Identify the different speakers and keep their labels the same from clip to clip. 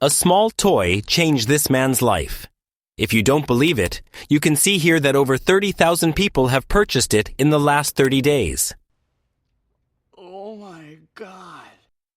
Speaker 1: A small toy changed this man's life. If you don't believe it, you can see here that over 30,000 people have purchased it in the last 30 days.
Speaker 2: Oh my God.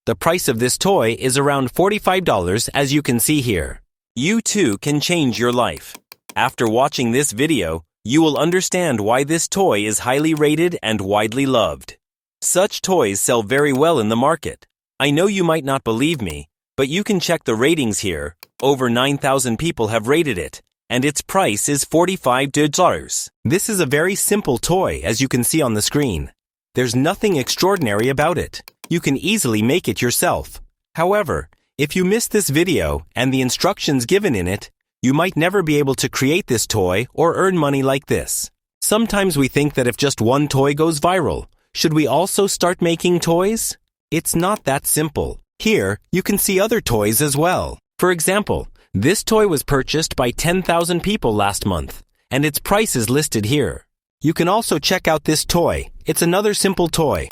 Speaker 1: The price of this toy is around $45, as you can see here. You too can change your life. After watching this video, you will understand why this toy is highly rated and widely loved. Such toys sell very well in the market. I know you might not believe me, but you can check the ratings here. Over 9,000 people have rated it, and its price is $45. This is a very simple toy, as you can see on the screen. There's nothing extraordinary about it. You can easily make it yourself. However, if you miss this video and the instructions given in it, you might never be able to create this toy or earn money like this. Sometimes we think that if just one toy goes viral, should we also start making toys? It's not that simple. Here, you can see other toys as well. For example, this toy was purchased by 10,000 people last month, and its price is listed here. You can also check out this toy. It's another simple toy.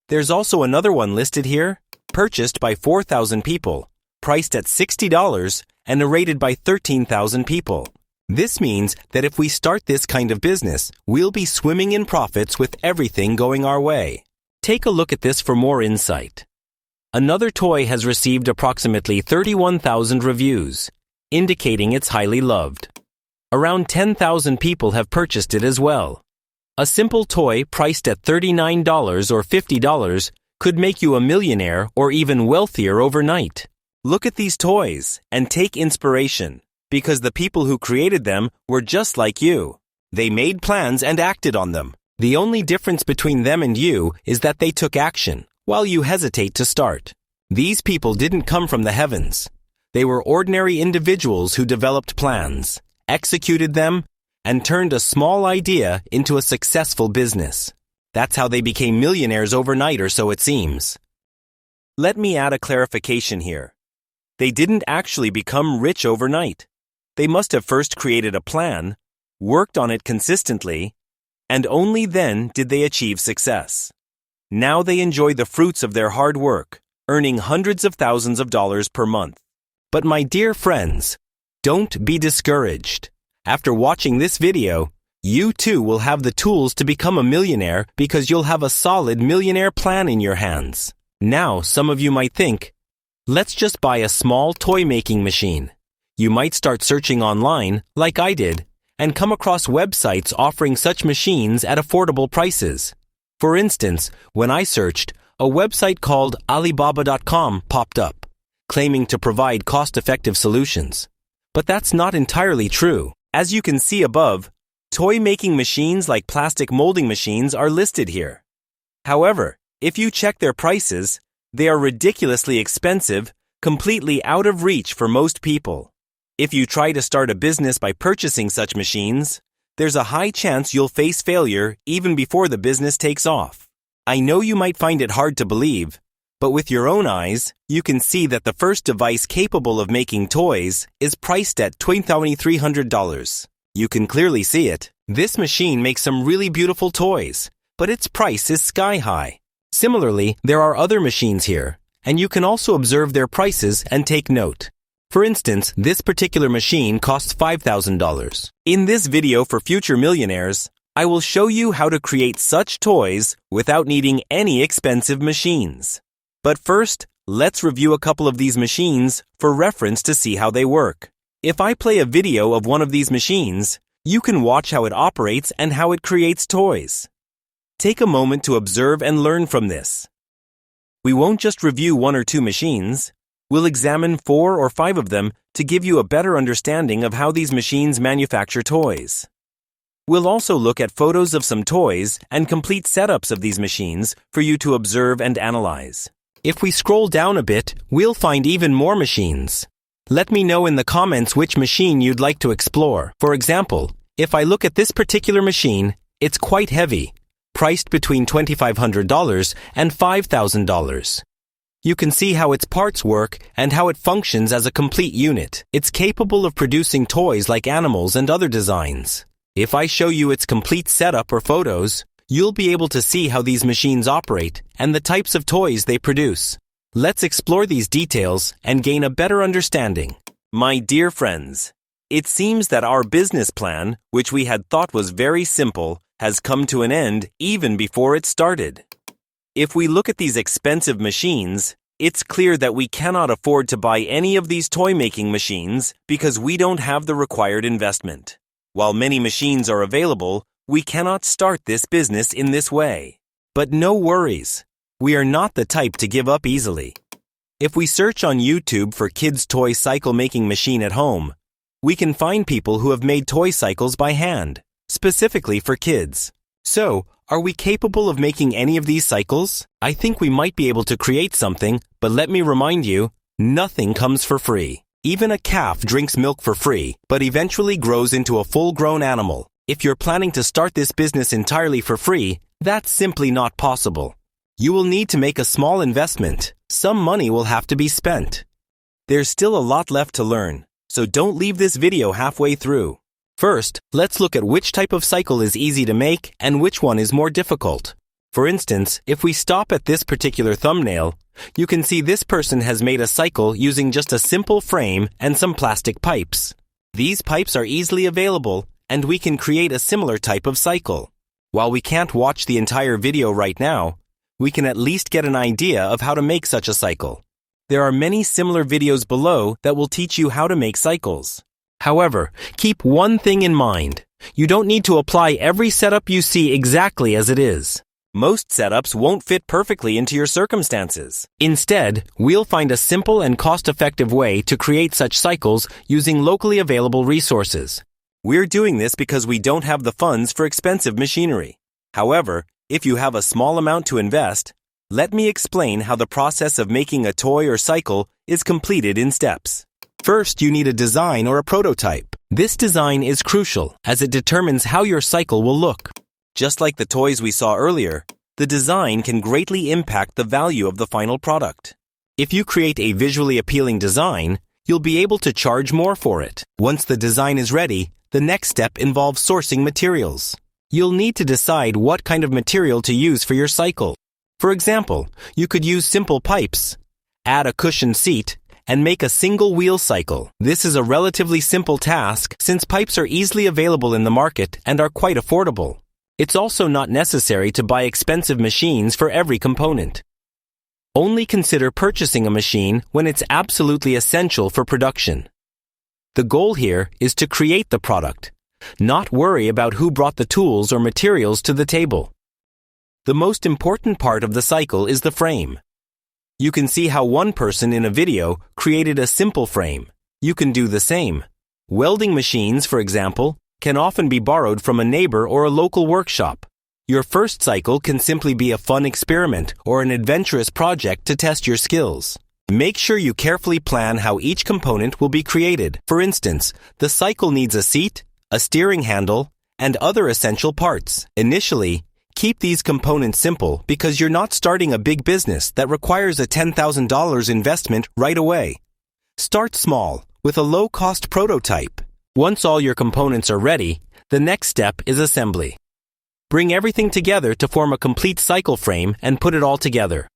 Speaker 1: There's also another one listed here, purchased by 4,000 people, priced at $60 and rated by 13,000 people. This means that if we start this kind of business, we'll be swimming in profits with everything going our way. Take a look at this for more insight. Another toy has received approximately 31,000 reviews, indicating it's highly loved. Around 10,000 people have purchased it as well. A simple toy priced at $39 or $50 could make you a millionaire or even wealthier overnight. Look at these toys and take inspiration, because the people who created them were just like you. They made plans and acted on them. The only difference between them and you is that they took action, while you hesitate to start. These people didn't come from the heavens. They were ordinary individuals who developed plans, executed them, and turned a small idea into a successful business. That's how they became millionaires overnight, or so it seems. Let me add a clarification here. They didn't actually become rich overnight. They must have first created a plan, worked on it consistently, and only then did they achieve success. Now they enjoy the fruits of their hard work, earning hundreds of thousands of dollars per month. But my dear friends, don't be discouraged. After watching this video, you too will have the tools to become a millionaire because you'll have a solid millionaire plan in your hands. Now, some of you might think, let's just buy a small toy making machine. You might start searching online, like I did, and come across websites offering such machines at affordable prices. For instance, when I searched, a website called Alibaba.com popped up, claiming to provide cost-effective solutions. But that's not entirely true. As you can see above, toy-making machines like plastic molding machines are listed here. However, if you check their prices, they are ridiculously expensive, completely out of reach for most people. If you try to start a business by purchasing such machines, there's a high chance you'll face failure even before the business takes off. I know you might find it hard to believe, but with your own eyes, you can see that the first device capable of making toys is priced at $2,300. You can clearly see it. This machine makes some really beautiful toys, but its price is sky high. Similarly, there are other machines here, and you can also observe their prices and take note. For instance, this particular machine costs $5,000. In this video for future millionaires, I will show you how to create such toys without needing any expensive machines. But first, let's review a couple of these machines for reference to see how they work. If I play a video of one of these machines, you can watch how it operates and how it creates toys. Take a moment to observe and learn from this. We won't just review one or two machines. We'll examine 4 or 5 of them to give you a better understanding of how these machines manufacture toys. We'll also look at photos of some toys and complete setups of these machines for you to observe and analyze. If we scroll down a bit, we'll find even more machines. Let me know in the comments which machine you'd like to explore. For example, if I look at this particular machine, it's quite heavy, priced between $2,500 and $5,000. You can see how its parts work and how it functions as a complete unit. It's capable of producing toys like animals and other designs. If I show you its complete setup or photos, you'll be able to see how these machines operate and the types of toys they produce. Let's explore these details and gain a better understanding. My dear friends, it seems that our business plan, which we had thought was very simple, has come to an end even before it started. If we look at these expensive machines, it's clear that we cannot afford to buy any of these toy-making machines because we don't have the required investment. While many machines are available, we cannot start this business in this way. But no worries. We are not the type to give up easily. If we search on YouTube for kids' toy cycle making machine at home, we can find people who have made toy cycles by hand, specifically for kids. So, are we capable of making any of these cycles? I think we might be able to create something, but let me remind you, nothing comes for free. Even a calf drinks milk for free, but eventually grows into a full-grown animal. If you're planning to start this business entirely for free, that's simply not possible. You will need to make a small investment. Some money will have to be spent. There's still a lot left to learn, so don't leave this video halfway through. First, let's look at which type of cycle is easy to make and which one is more difficult. For instance, if we stop at this particular thumbnail, you can see this person has made a cycle using just a simple frame and some plastic pipes. These pipes are easily available, and we can create a similar type of cycle. While we can't watch the entire video right now, we can at least get an idea of how to make such a cycle. There are many similar videos below that will teach you how to make cycles. However, keep one thing in mind. You don't need to apply every setup you see exactly as it is. Most setups won't fit perfectly into your circumstances. Instead, we'll find a simple and cost-effective way to create such cycles using locally available resources. We're doing this because we don't have the funds for expensive machinery. However, if you have a small amount to invest, let me explain how the process of making a toy or cycle is completed in steps. First, you need a design or a prototype. This design is crucial as it determines how your cycle will look. Just like the toys we saw earlier, the design can greatly impact the value of the final product. If you create a visually appealing design, you'll be able to charge more for it. Once the design is ready, the next step involves sourcing materials. You'll need to decide what kind of material to use for your cycle. For example, you could use simple pipes, add a cushioned seat, and make a single wheel cycle. This is a relatively simple task since pipes are easily available in the market and are quite affordable. It's also not necessary to buy expensive machines for every component. Only consider purchasing a machine when it's absolutely essential for production. The goal here is to create the product, not worry about who brought the tools or materials to the table. The most important part of the cycle is the frame. You can see how one person in a video created a simple frame. You can do the same. Welding machines, for example, can often be borrowed from a neighbor or a local workshop. Your first cycle can simply be a fun experiment or an adventurous project to test your skills. Make sure you carefully plan how each component will be created. For instance, the cycle needs a seat, a steering handle, and other essential parts. Initially, keep these components simple because you're not starting a big business that requires a $10,000 investment right away. Start small with a low-cost prototype. Once all your components are ready, the next step is assembly. Bring everything together to form a complete cycle frame and put it all together.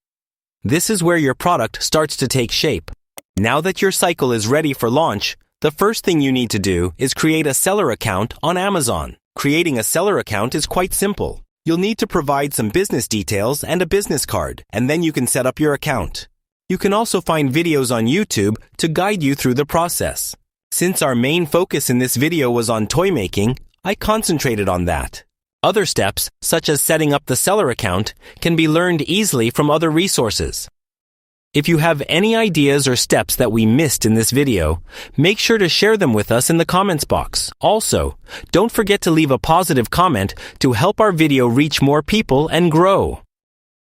Speaker 1: This is where your product starts to take shape. Now that your cycle is ready for launch, the first thing you need to do is create a seller account on Amazon. Creating a seller account is quite simple. You'll need to provide some business details and a business card, and then you can set up your account. You can also find videos on YouTube to guide you through the process. Since our main focus in this video was on toy making, I concentrated on that. Other steps, such as setting up the seller account, can be learned easily from other resources. If you have any ideas or steps that we missed in this video, make sure to share them with us in the comments box. Also, don't forget to leave a positive comment to help our video reach more people and grow.